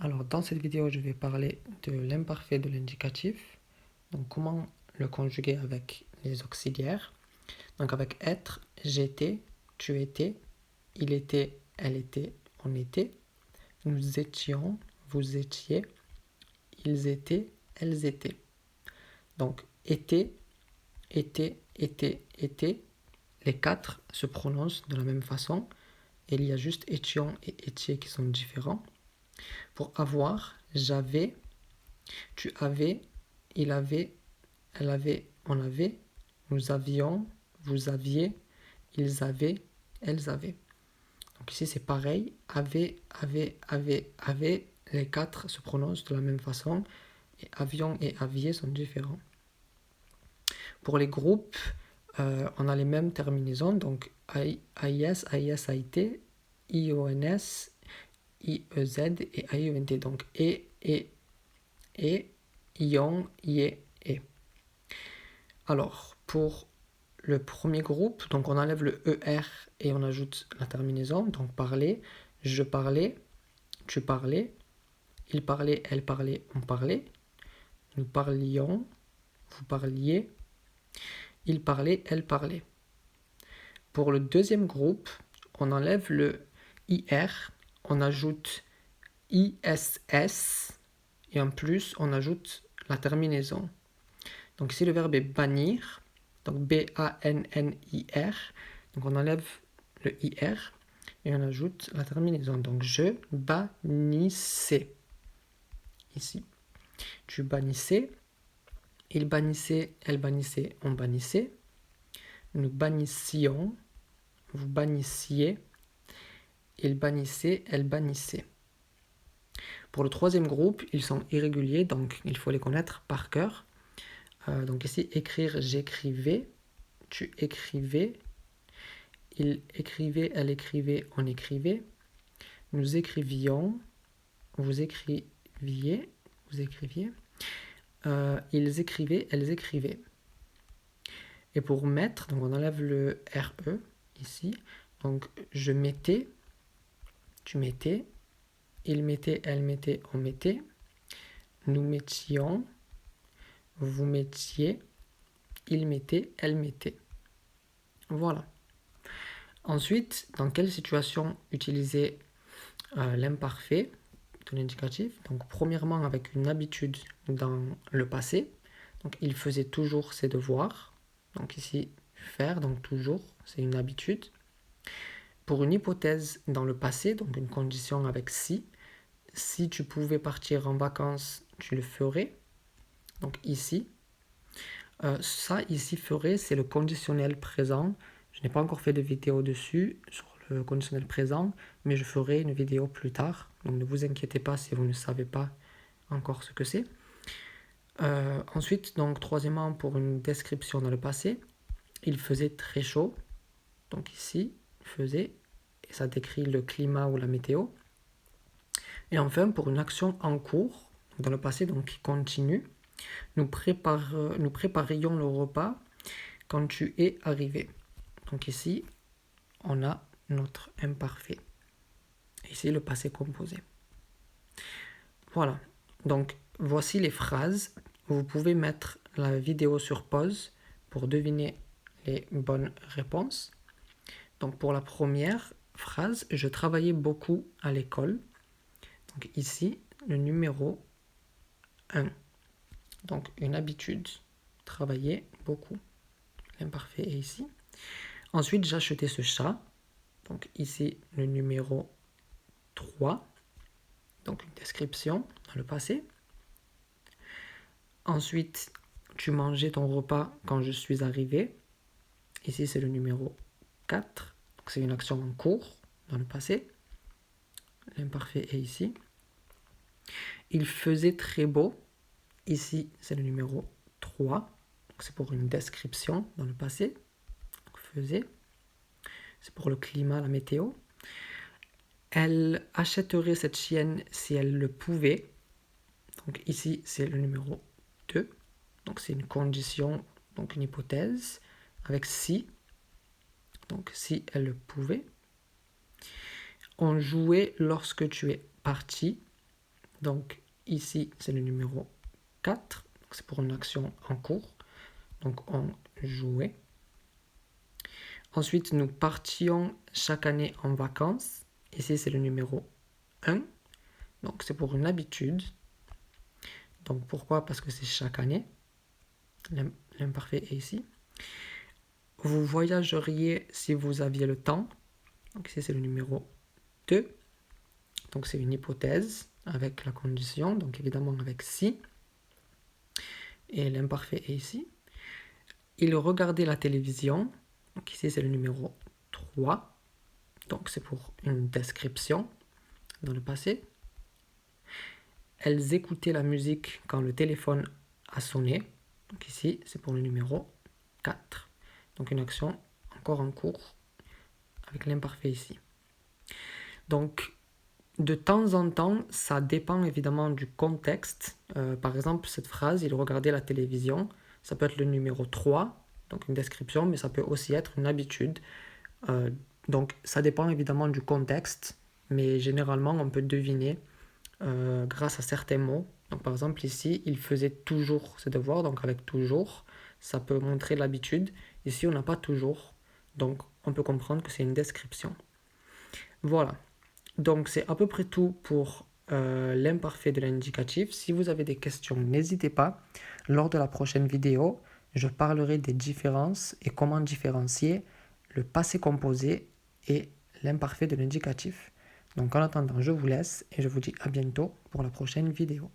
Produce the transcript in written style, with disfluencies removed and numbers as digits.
Alors, dans cette vidéo, je vais parler de l'imparfait de l'indicatif. Donc, comment le conjuguer avec les auxiliaires. Donc, avec être, j'étais, tu étais, il était, elle était, on était, nous étions, vous étiez, ils étaient, elles étaient. Donc, était, était, les quatre se prononcent de la même façon. Et il y a juste étions et étiez qui sont différents. Pour avoir, j'avais, tu avais, il avait, elle avait, on avait, nous avions, vous aviez, ils avaient, elles avaient. Donc ici c'est pareil, avait, les quatre se prononcent de la même façon et avions et aviez sont différents. Pour les groupes, on a les mêmes terminaisons, donc AIS, AIS, AIT, IONS, IEZ et AIENT. Donc ion, IE, et. Alors, pour le premier groupe, donc on enlève le ER et on ajoute la terminaison, donc parler, je parlais, tu parlais, il parlait, elle parlait, on parlait, nous parlions, vous parliez, il parlait, elle parlait. Pour le deuxième groupe, on enlève le IR, on ajoute ISS et en plus on ajoute la terminaison. Donc ici le verbe est bannir, donc B-A-N-N-I-R, donc on enlève le IR et on ajoute la terminaison. Donc je bannissais, ici. Tu bannissais, il bannissait, elle bannissait, on bannissait. Nous bannissions, vous bannissiez, il bannissait, elle bannissait. Pour le troisième groupe, ils sont irréguliers, donc il faut les connaître par cœur. Donc ici, écrire, j'écrivais, tu écrivais, il écrivait, elle écrivait, on écrivait, nous écrivions, vous écriviez, ils écrivaient, elles écrivaient. Et pour mettre, donc on enlève le RE ici, donc je mettais, tu mettais, il mettait, elle mettait, on mettait, nous mettions, vous mettiez, il mettait, elle mettait. Voilà. Ensuite, dans quelle situation utiliser l'imparfait de l'indicatif? Donc, premièrement, avec une habitude dans le passé. Donc, il faisait toujours ses devoirs. Donc, ici, faire, donc toujours, c'est une habitude. Pour une hypothèse dans le passé, donc une condition avec si tu pouvais partir en vacances, tu le ferais. Donc, ici. Ça, ici, ferait, c'est le conditionnel présent. Je n'ai pas encore fait de vidéo dessus, sur le conditionnel présent, mais je ferai une vidéo plus tard. Donc ne vous inquiétez pas si vous ne savez pas encore ce que c'est. Ensuite, donc troisièmement, pour une description dans le passé, il faisait très chaud. Donc ici, il faisait, et ça décrit le climat ou la météo. Et enfin, pour une action en cours, dans le passé, donc qui continue, nous préparions le repas quand tu es arrivé. Donc ici, on a notre imparfait. Ici, le passé composé. Voilà. Donc, voici les phrases. Vous pouvez mettre la vidéo sur pause pour deviner les bonnes réponses. Donc, pour la première phrase, je travaillais beaucoup à l'école. Donc, ici, le numéro 1. Donc, une habitude. Travailler beaucoup. L'imparfait est ici. Ensuite, j'achetais ce chat. Donc, ici, le numéro 3. Donc, une description dans le passé. Ensuite, tu mangeais ton repas quand je suis arrivé. Ici, c'est le numéro 4. Donc, c'est une action en cours dans le passé. L'imparfait est ici. Il faisait très beau. Ici, c'est le numéro 3. Donc, c'est pour une description dans le passé. Donc, faisait. C'est pour le climat, la météo. Elle achèterait cette chienne si elle le pouvait. Donc, ici, c'est le numéro 2. Donc, c'est une condition, donc une hypothèse, avec si. Donc, si elle le pouvait. On jouait lorsque tu es parti. Donc ici, c'est le numéro 4. C'est pour une action en cours. Donc on jouait. Ensuite, nous partions chaque année en vacances. Ici, c'est le numéro 1. Donc c'est pour une habitude. Donc pourquoi? Parce que c'est chaque année. L'imparfait est ici. Vous voyageriez si vous aviez le temps. Donc ici, c'est le numéro 2. Donc c'est une hypothèse avec la condition. Donc évidemment avec si. Et l'imparfait est ici. Il regardait la télévision. Donc ici, c'est le numéro 3. Donc c'est pour une description dans le passé. Elles écoutaient la musique quand le téléphone a sonné. Donc ici, c'est pour le numéro 4. Donc une action encore en cours avec l'imparfait ici. Donc de temps en temps, ça dépend évidemment du contexte. Par exemple, cette phrase, il regardait la télévision. Ça peut être le numéro 3, donc une description, mais ça peut aussi être une habitude. Donc ça dépend évidemment du contexte, mais généralement on peut deviner grâce à certains mots. Donc par exemple ici, il faisait toujours ses devoirs, donc avec toujours, ça peut montrer l'habitude. Ici, on n'a pas toujours, donc on peut comprendre que c'est une description. Voilà, donc c'est à peu près tout pour l'imparfait de l'indicatif. Si vous avez des questions, n'hésitez pas. Lors de la prochaine vidéo, je parlerai des différences et comment différencier le passé composé et l'imparfait de l'indicatif. Donc en attendant, je vous laisse et je vous dis à bientôt pour la prochaine vidéo.